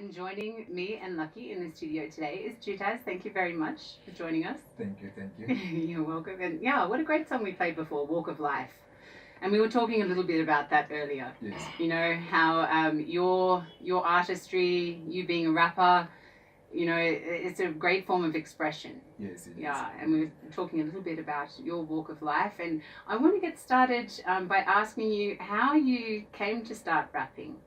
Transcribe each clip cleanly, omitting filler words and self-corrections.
And joining me and Lucky in the studio today is Jutazz. Thank you very much for joining us. Thank you. You're welcome. And yeah, what a great song we played before, Walk of Life. And we were talking a little bit about that earlier. Yes. You know, how your artistry, you being a rapper, you know, it's a great form of expression. Yes, it Yeah, is. and we were talking a little bit about your walk of life. And I want to get started by asking you how you came to start rapping.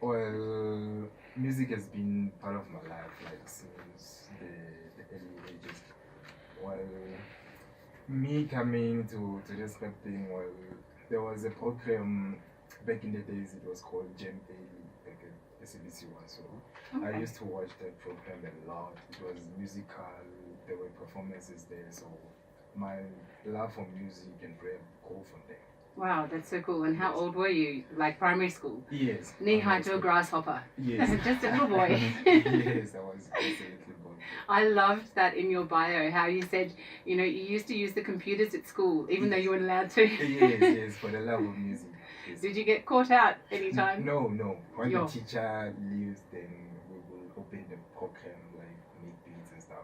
Well, music has been part of my life, like since the early ages. Well, me coming to this rap thing, well, there was a program back in the days, it was called Jam Daily, back at SABC One. So I used to watch that program a lot. It was musical, there were performances there. So my love for music and rap grew from there. Wow, that's so cool. And how old were you? Like primary school? Yes. Knee-high to a grasshopper? Yes. Just a little boy? Yes, I was just a little boy. I loved that in your bio, how you said, you know, you used to use the computers at school, even though you weren't allowed to. Yes, for the love of music. Yes. Did you get caught out anytime? No. When the teacher leaves, then we will open the program, like make beats and stuff.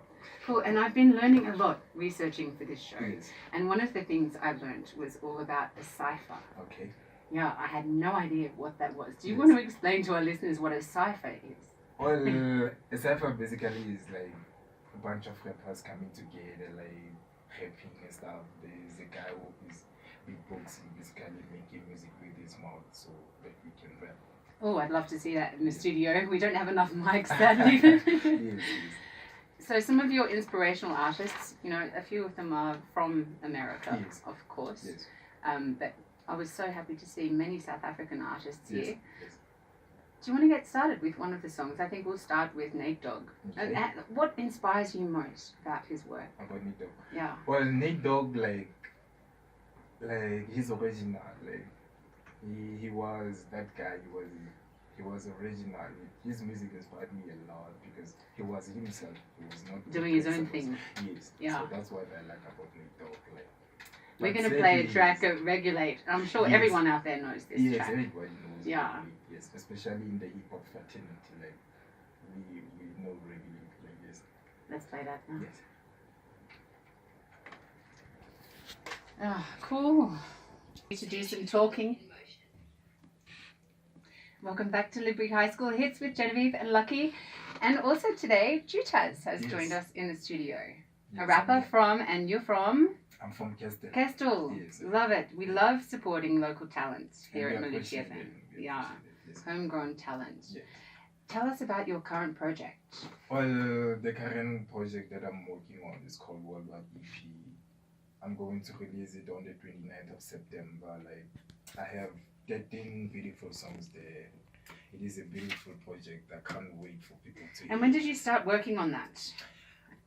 Cool, and I've been learning a lot researching for this show. Yes. And one of the things I learned was all about a cipher. Okay. Yeah, I had no idea what that was. Do you want to explain to our listeners what a cipher is? Well, a cipher basically is like a bunch of rappers coming together, like rapping and stuff. There's a guy who is beatboxing, basically making music with his mouth so that we can rap. Oh, I'd love to see that in the studio. We don't have enough mics, sadly. Yes. So some of your inspirational artists, you know, a few of them are from America, of course. Yes. But I was so happy to see many South African artists here. Yes. Do you want to get started with one of the songs? I think we'll start with Nate Dogg. Okay. And what inspires you most about his work? About Nate Dogg. Yeah. Well, Nate Dogg, like he's original. Like he was that guy. He was original. His music inspired me a lot because he was himself. He was not doing his own thing. Yes. Yeah. So that's what I like about Nate Dogg. Like, we're going to play a track of Regulate. I'm sure everyone out there knows this track. Yes, everybody knows. Yeah. Regulate. Yes, especially in the hip hop fraternity. Like we know Regulate. Like yes. Let's play that now. Yes. Ah, cool. To do some talking. Welcome back to Liberty High School Hits with Genevieve and Lucky. And also today, Jutazz has joined us in the studio. A rapper from, and you're from? I'm from Kestel. Kestel. Yes. Love it. We love supporting local talents here at Maluti FM. Yeah. Yes. Homegrown talent. Yes. Tell us about your current project. Well, the current project that I'm working on is called WorldwideEp. I'm going to release it on the 29th of September. Like, I have 13 beautiful songs there. It is a beautiful project. I can't wait for people to hear. And when did you start working on that?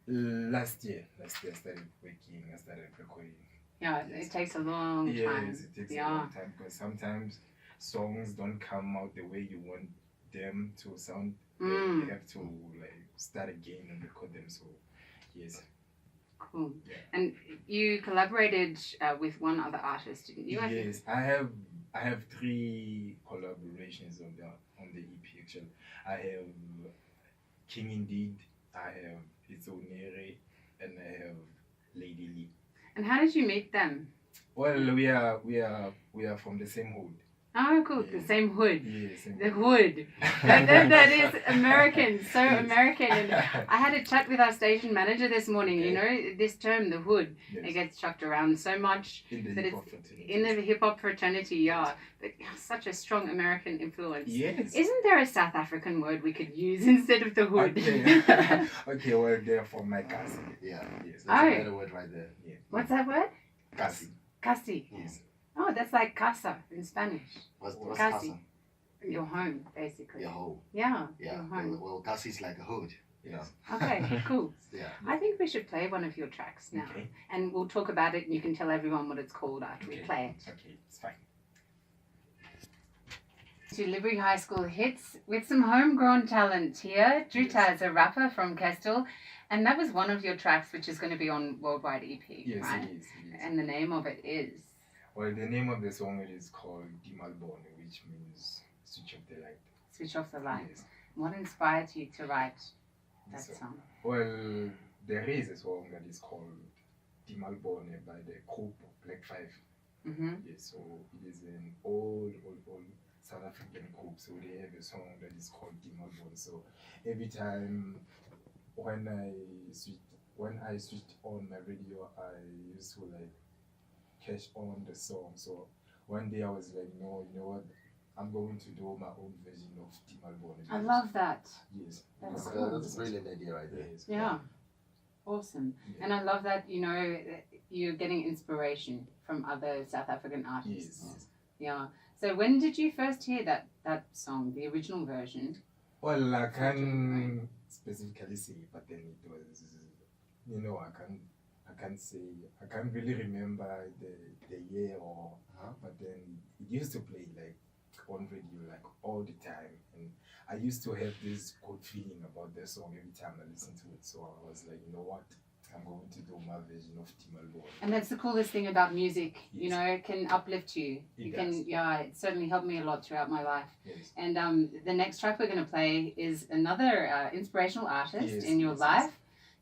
Last year I started working, I started recording. Yeah, it takes a long time. Yes, it takes a long time because sometimes songs don't come out the way you want them to sound. You have to like start again and record them. So, yes. Cool. Yeah. And you collaborated with one other artist, didn't you? Yes, I have 3 collaborations on the EP actually. I have King Indeed, I have It's Onere, and I have Lady Lee. And how did you meet them? Well, we are from the same hood. Oh, cool. Yeah. The same hood. Yes. The hood. that is American. So American. And I had a chat with our station manager this morning. You know, this term, the hood, it gets chucked around so much. In the hip hop fraternity, yeah. But such a strong American influence. Yes. Isn't there a South African word we could use instead of the hood? Okay, okay, well, they're from my cousin. Yeah. Yes. That's a better word right there. Yeah. What's that word? Casi. Casi. Yes. Oh, that's like casa in Spanish. What's Casi. casa? Your home, basically. Your home. Yeah. Yeah. Your home. Well, casa is like a hood. You know. Okay, cool. Yeah. I think we should play one of your tracks now. Okay. And we'll talk about it and you can tell everyone what it's called after we play it. Okay, it's fine. To Liberty High School Hits with some homegrown talent here. Jutazz, a rapper from Kestel. And that was one of your tracks which is going to be on WorldwideEp, Yes, right? it is. And the name of it is? Well, the name of the song is called Dimalbone, which means switch off the light. Switch Off the Light. Yes. What inspired you to write that So, song? well, there is a song that is called Timalbone by the group Black Five. Mm-hmm. Yes, so it is an old South African group. So they have a song that is called Timalbone. So every time when I switched on my radio, I used to like catch on the song. So one day I was like, no, you know what? I'm going to do my own version of Timalbone. I love that. Yes. That's because cool. That's a brilliant idea right there. Yes. Yeah. Awesome. Yeah. And I love that, you know, you're getting inspiration from other South African artists. Yes. Yeah. So when did you first hear that song, the original version? Well, I can't specifically say, but then it was, you know, I can't say, I can't really remember the year or, but then it used to play like on radio like all the time, and I used to have this good feeling about the song every time I listened to it. So I was like, you know what, I'm going to do my version of Timalbone. And that's the coolest thing about music, you Yes. know, it can uplift you. It You does. can, yeah, it certainly helped me a lot throughout my life. Yes. And the next track we're going to play is another inspirational artist Yes, in your yes, life.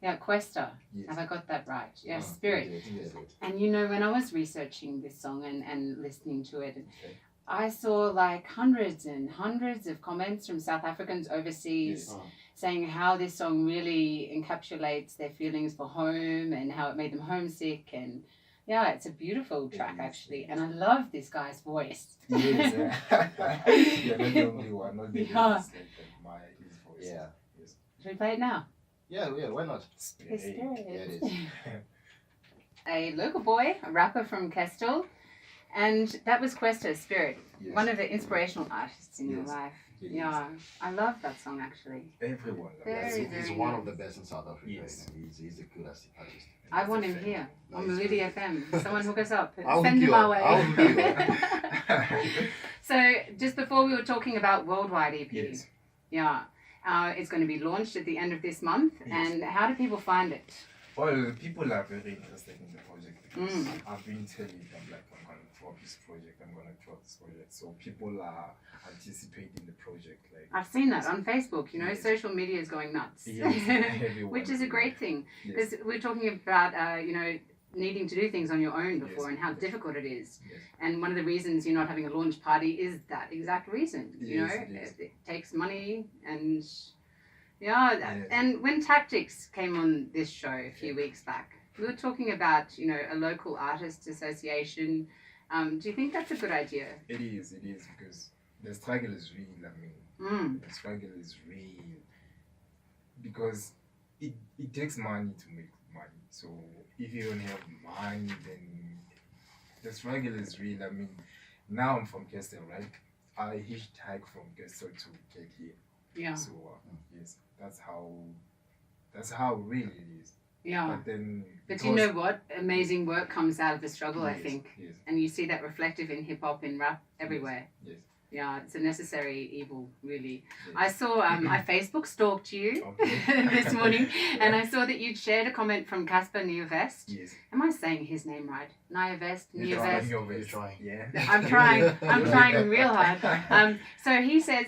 Yeah, Questa. Yes. Have I got that right? Yeah, Oh, Spirit. Yes. And you know, when I was researching this song and listening to it, Okay. I saw like hundreds and hundreds of comments from South Africans overseas Yes. saying how this song really encapsulates their feelings for home and how it made them homesick. And yeah, it's a beautiful track is, actually. it And I love this guy's voice. Yes. You're not the only one. Not the Yeah. it's like his voice. Yeah. Yes. Should we play it now? Yeah, why not? His Hey. Spirit. Yeah, it is. A local boy, a rapper from Kestel. And that was Questa's Spirit, Yes. one of the inspirational artists in your Yes. life. It is. Yeah, I love that song actually. Everyone. Very, He's very one nice. of the best in South Africa. Yes. He's a good artist. I want him here on Nice. Maluti FM. Someone hook us up. I'll Send hook him you our up. way. I'll hook you So just before we were talking about WorldwideEp. Yes. Yeah. It's going to be launched at the end of this month. Yes. And how do people find it? Well, people are very interested in the project because Mm. I've been telling them like I'm gonna drop this project, I'm gonna drop this project. So people are anticipating the project like I've seen that on Facebook. You know, Yes. social media is going nuts. Yes, everyone. Which is a great thing. Yes. Because we're talking about, you know, needing to do things on your own before Yes. and how difficult it is. Yes. And one of the reasons you're not having a launch party is that exact reason. You Yes, know, yes. it takes money and yeah. Yes. And when Tactics came on this show a few Yeah. weeks back, we were talking about, you know, a local artists association. Do you think that's a good idea? It is because the struggle is real. I mean, Mm. the struggle is real because it takes money to make money. So if you don't have money, then the struggle is real. I mean, now I'm from Kestel, right? I hitchhiked from Kestel to get here. Yeah. So yes, that's how real it is. Yeah. But then, But you know what? Amazing work comes out of the struggle, I Yes, think. Yes. And you see that reflective in hip hop, in rap, everywhere. Yes. Yeah, it's a necessary evil, really. Yes. I saw, I Facebook stalked you Okay. this morning, and I saw that you'd shared a comment from Casper Nieuwest. Yes. Am I saying his name right? Nieuwest? You're Nieuwest? You're trying. Yeah. I'm trying real hard. So he says,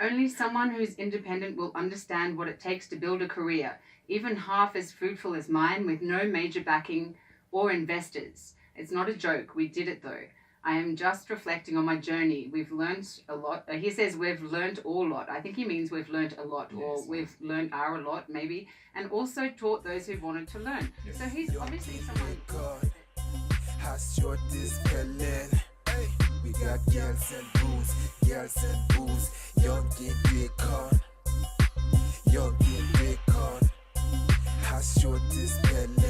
only someone who's independent will understand what it takes to build a career, even half as fruitful as mine, with no major backing or investors. It's not a joke. We did it though. I am just reflecting on my journey. We've learnt a lot. He says we've learnt all lot. I think he means we've learnt a lot, or Yes. we've learnt our lot, maybe, and also taught those who wanted to learn. Yes. So he's obviously someone. Has short this pellet. We got girls and booze, young kid record, Has short this pellet.